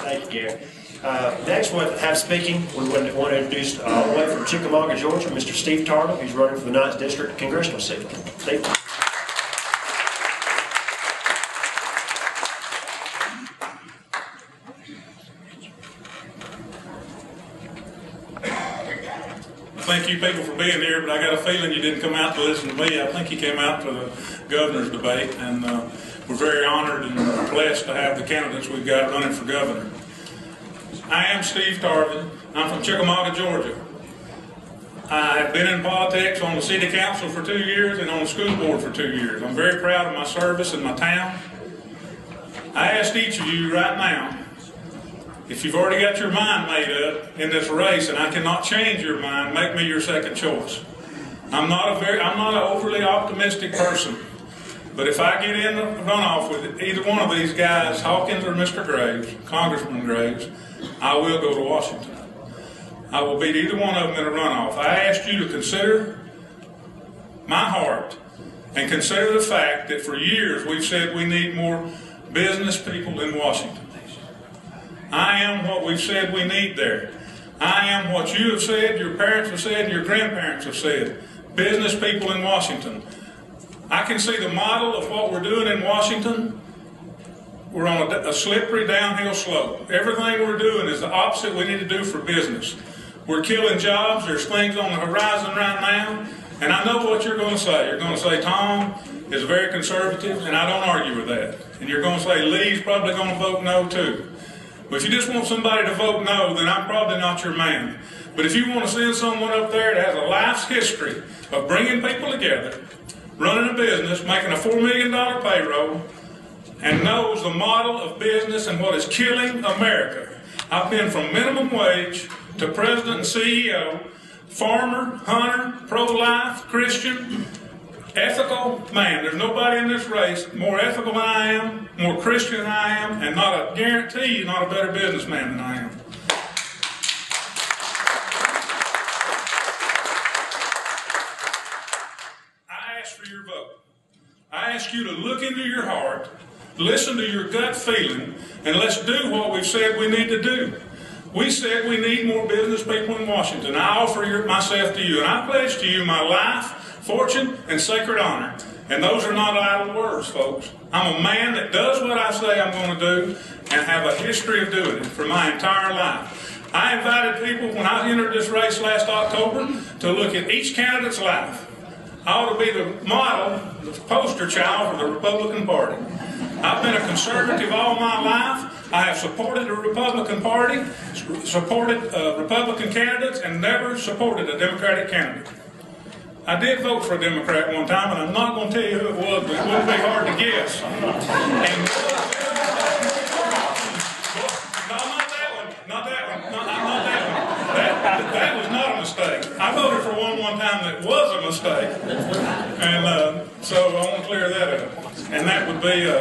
Thank you, Gary. Next one, have speaking, we want to introduce all the way from Chickamauga, Georgia, Mr. Steve Tarvin, who's running for the 9th District Congressional seat. Steve. Thank you people for being here, but I got a feeling you didn't come out to listen to me. I think you came out to the governor's debate, and we're very honored and blessed to have the candidates we've got running for governor. I am Steve Tarvin. I'm from Chickamauga, Georgia. I have been in politics on the city council for 2 years and on the school board for 2 years. I'm very proud of my service in my town. I ask each of you right now, if you've already got your mind made up in this race, and I cannot change your mind, make me your second choice. I'm not an overly optimistic person, but if I get in the runoff with either one of these guys, Hawkins or Mr. Graves, Congressman Graves, I will go to Washington. I will beat either one of them in a runoff. I ask you to consider my heart and consider the fact that for years we've said we need more business people in Washington. I am what we've said we need there. I am what you have said, your parents have said, and your grandparents have said. Business people in Washington. I can see the model of what we're doing in Washington. We're on a slippery downhill slope. Everything we're doing is the opposite we need to do for business. We're killing jobs. There's things on the horizon right now. And I know what you're going to say. You're going to say Tom is very conservative, and I don't argue with that. And you're going to say Lee's probably going to vote no too. But if you just want somebody to vote no, then I'm probably not your man. But if you want to send someone up there that has a life's history of bringing people together, running a business, making a $4 million payroll, and knows the model of business and what is killing America. I've been from minimum wage to president and CEO, farmer, hunter, pro-life, Christian, ethical man. There's nobody in this race more ethical than I am, more Christian than I am, and not a guarantee you not a better businessman than I am. I ask for your vote. I ask you to look into your heart, listen to your gut feeling, and let's do what we've said we need to do. We said we need more business people in Washington. I offer myself to you, and I pledge to you my life, fortune, and sacred honor. And those are not idle words, folks. I'm a man that does what I say I'm going to do and have a history of doing it for my entire life. I invited people when I entered this race last October to look at each candidate's life. I ought to be the model, the poster child for the Republican Party. I've been a conservative all my life. I have supported the Republican Party, supported Republican candidates, and never supported a Democratic candidate. I did vote for a Democrat one time, and I'm not going to tell you who it was, but it wouldn't be hard to guess. And, no, not that one. That was not a mistake. I voted for one time that was a mistake. And so I want to clear that up. And that would be,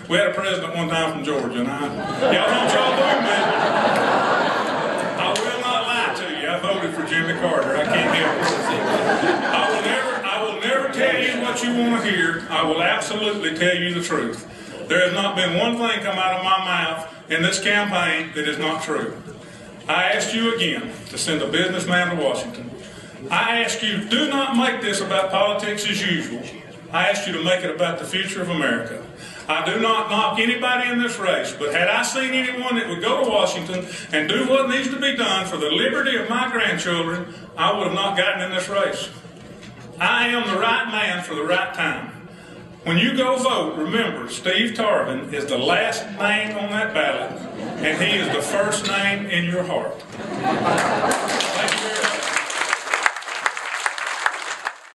we had a president one time from Georgia, and y'all know what y'all doing, man. I will not lie to you. I voted for Jimmy Carter. I can't help it. I will never tell you what you want to hear. I will absolutely tell you the truth. There has not been one thing come out of my mouth in this campaign that is not true. I asked you again to send a businessman to Washington. I ask you, do not make this about politics as usual. I ask you to make it about the future of America. I do not knock anybody in this race, but had I seen anyone that would go to Washington and do what needs to be done for the liberty of my grandchildren, I would have not gotten in this race. I am the right man for the right time. When you go vote, remember, Steve Tarvin is the last name on that ballot, and he is the first name in your heart. Thank you very much.